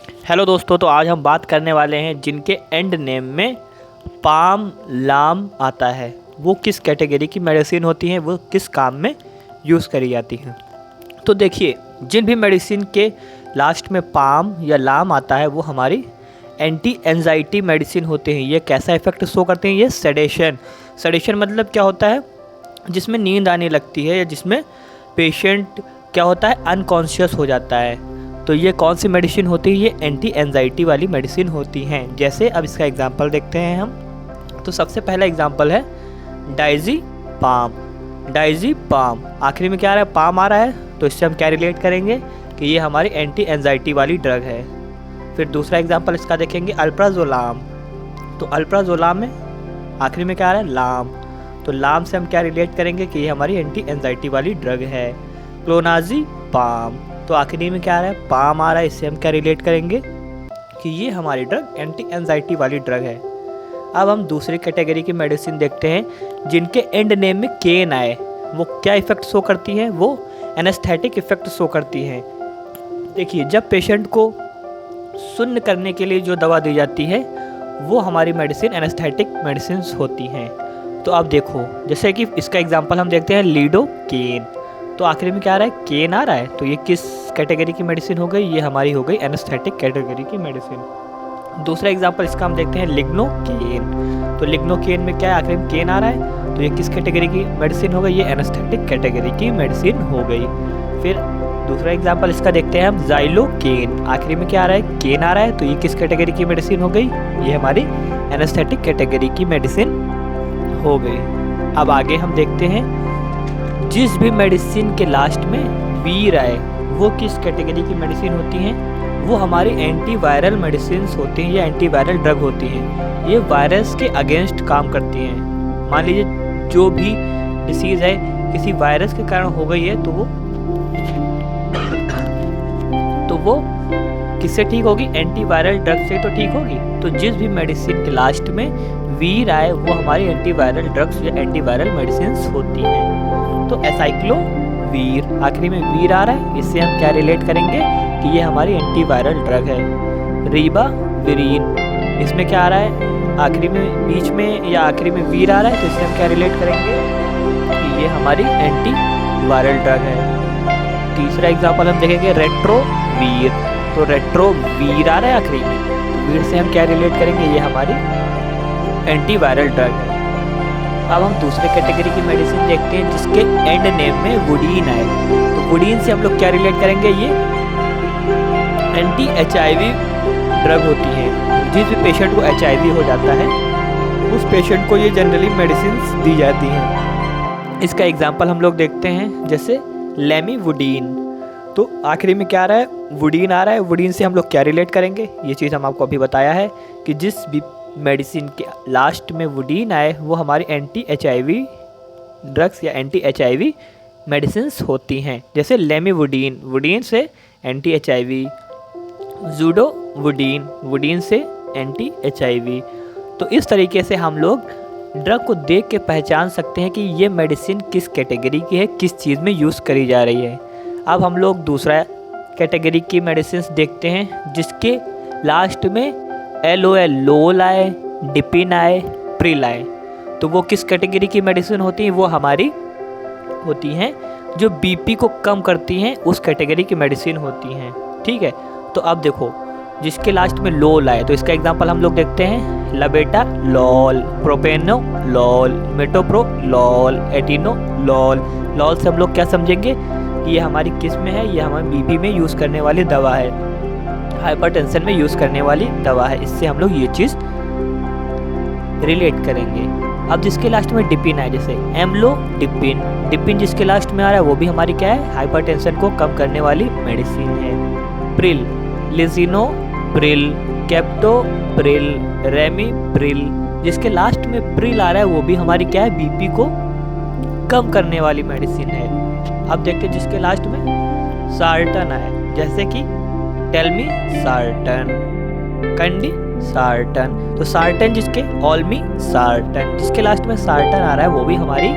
Hello दोस्तों, तो आज हम बात करने वाले हैं जिनके एंड नेम में पाम लाम आता है वो किस कैटेगरी की मेडिसिन होती हैं, वो किस काम में यूज़ करी जाती हैं। तो देखिए, जिन भी मेडिसिन के लास्ट में पाम या लाम आता है वो हमारी एंटी एंजाइटी मेडिसिन होते हैं। ये कैसा इफ़ेक्ट शो करते हैं? ये सेडेशन मतलब क्या होता है? जिसमें नींद आने लगती है या जिसमें पेशेंट क्या होता है, अनकॉन्शियस हो जाता है। तो ये कौन सी मेडिसिन होती है? ये एंटी एंजाइटी वाली मेडिसिन होती हैं। जैसे अब इसका एग्जांपल देखते हैं हम। तो सबसे पहला एग्जांपल है डाइज़ीपाम। आखिरी में क्या आ रहा है? पाम आ रहा है। तो इससे हम क्या रिलेट करेंगे कि ये हमारी एंटी एंजाइटी वाली ड्रग है। फिर दूसरा एग्जांपल इसका देखेंगे, अल्प्राजोलाम। तो अल्प्राजोलाम में आखिरी में क्या आ रहा है? लाम। तो लाम से हम क्या रिलेट करेंगे कि ये हमारी एंटी एंजाइटी वाली ड्रग है। क्लोनाज़ेपाम, तो आखिरी में क्या आ रहा है? पाम आ रहा है। इससे हम क्या रिलेट करेंगे कि ये हमारी ड्रग एंटी एंजाइटी वाली ड्रग है। अब हम दूसरी कैटेगरी की मेडिसिन देखते हैं जिनके एंड नेम में केन आए। वो क्या इफ़ेक्ट शो करती हैं? वो एनेस्थेटिक इफ़ेक्ट शो करती हैं। देखिए, जब पेशेंट को सुन्न करने के लिए जो दवा दी जाती है वो हमारी मेडिसिन एनेस्थेटिक मेडिसिन होती हैं। तो अब देखो, जैसे कि इसका एग्जांपल हम देखते हैं, लिडोकेन। तो आखिरी में क्या आ रहा है? केन आ रहा है। तो ये किस कैटेगरी की मेडिसिन हो गई? ये हमारी हो गई एनेस्थेटिक कैटेगरी की मेडिसिन। दूसरा एग्जांपल इसका हम देखते हैं, लिग्नोकेन। तो लिग्नोकेन में क्या है? आखिरी में केन आ रहा है। तो ये किस कैटेगरी की मेडिसिन हो गई? ये एनेस्थेटिक कैटेगरी की मेडिसिन हो गई। फिर दूसरा एग्जांपल इसका देखते हैं हम, ज़ाइलोकेन। आखिरी में क्या आ रहा है? केन आ रहा है। तो ये किस कैटेगरी की मेडिसिन हो गई? ये हमारी एनेस्थेटिक कैटेगरी की मेडिसिन हो गई। अब आगे हम देखते हैं, जिस भी मेडिसिन के लास्ट में वीर आए वो किस कैटेगरी की मेडिसिन होती हैं? वो हमारी एंटीवायरल मेडिसिन होती हैं या एंटीवायरल ड्रग होती हैं। ये वायरस के अगेंस्ट काम करती हैं। मान लीजिए जो भी डिसीज़ है किसी वायरस के कारण हो गई है तो वो किससे ठीक होगी? एंटीवायरल ड्रग से तो ठीक होगी। तो जिस भी मेडिसिन के लास्ट में वीर आए वो हमारी एंटीवायरल ड्रग्स या एंटीवायरल मेडिसिन होती हैं। तो एसाइक्लोवीर, आखिरी में वीर आ रहा है। इससे हम क्या रिलेट करेंगे कि ये हमारी एंटीवायरल ड्रग है। रिबाविरिन, इसमें क्या आ रहा है? आखिरी में, बीच में या आखिरी में वीर आ रहा है। तो इससे हम क्या रिलेट करेंगे कि ये हमारी एंटीवायरल ड्रग है। तीसरा एग्जाम्पल हम देखेंगे, रेट्रोवीर। तो रेट्रोवीर आ रहा है आखिरी में। तो वीर से हम क्या रिलेट करेंगे? ये हमारी एंटीवायरल ड्रग है। अब हम दूसरे कैटेगरी की मेडिसिन देखते हैं जिसके एंड नेम में वुडीन आए। तो वुडीन से हम लोग क्या रिलेट करेंगे? ये एंटी HIV ड्रग होती है। जिस भी पेशेंट को HIV हो जाता है उस पेशेंट को ये जनरली मेडिसिन दी जाती हैं। इसका एग्जांपल हम लोग देखते हैं, जैसे लेमिवुडीन। तो आखिरी में क्या आ रहा है? वुडीन आ रहा है। वुडीन से हम लोग क्या रिलेट करेंगे? ये चीज़ हम आपको अभी बताया है कि जिस भी मेडिसिन के लास्ट में वुडीन आए वो हमारी एंटी HIV ड्रग्स या एंटी HIV मेडिसिन्स होती हैं। जैसे लेमिवुडीन, वुडीन से एंटी HIV, ज़ूडोवुडीन, वुडीन से एंटी HIV। तो इस तरीके से हम लोग ड्रग को देख के पहचान सकते हैं कि ये मेडिसिन किस कैटेगरी की है, किस चीज़ में यूज़ करी जा रही है। अब हम लोग दूसरा कैटेगरी की मेडिसिन देखते हैं जिसके लास्ट में LOL, लोल आए, डिपिन आए, प्रिल आए। तो वो किस कैटेगरी की मेडिसिन होती हैं? वो हमारी होती हैं जो BP को कम करती हैं, उस कैटेगरी की मेडिसिन होती हैं। ठीक है। तो अब देखो, जिसके लास्ट में लोल आए तो इसका एग्जांपल हम लोग देखते हैं, लबेटालॉल, प्रोपेनोलॉल, मेटोप्रोलॉल, एटिनोलॉल। लॉल से हम लोग क्या समझेंगे कि ये हमारी किस में है? ये हमारे BP में यूज़ करने वाली दवा है, हाइपरटेंशन में यूज़ करने वाली दवा है। इससे हम लोग ये चीज़ रिलेट करेंगे। अब जिसके लास्ट में डिपिन है, जैसे एम्लोडिपिन, डिपिन जिसके लास्ट में आ रहा है वो भी हमारी क्या है? हाइपरटेंशन को कम करने वाली मेडिसिन है। प्रिल, लिजिनोप्रिल, कैप्टोप्रिल, रेमिप्रिल, जिसके लास्ट में प्रिल आ रहा है वो भी हमारी क्या है? BP को कम करने वाली मेडिसिन है। अब देखते हैं जिसके लास्ट में सार्टन है, जैसे कि टेल्मी सार्टन, कंडी सार्टन। तो सार्टन जिसके, ऑल्मी सार्टन, जिसके लास्ट में सार्टन आ रहा है वो भी हमारी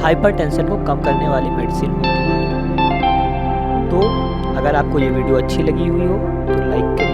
हाइपरटेंशन को कम करने वाली मेडिसिन होती है। तो अगर आपको ये वीडियो अच्छी लगी हुई हो तो लाइक करें।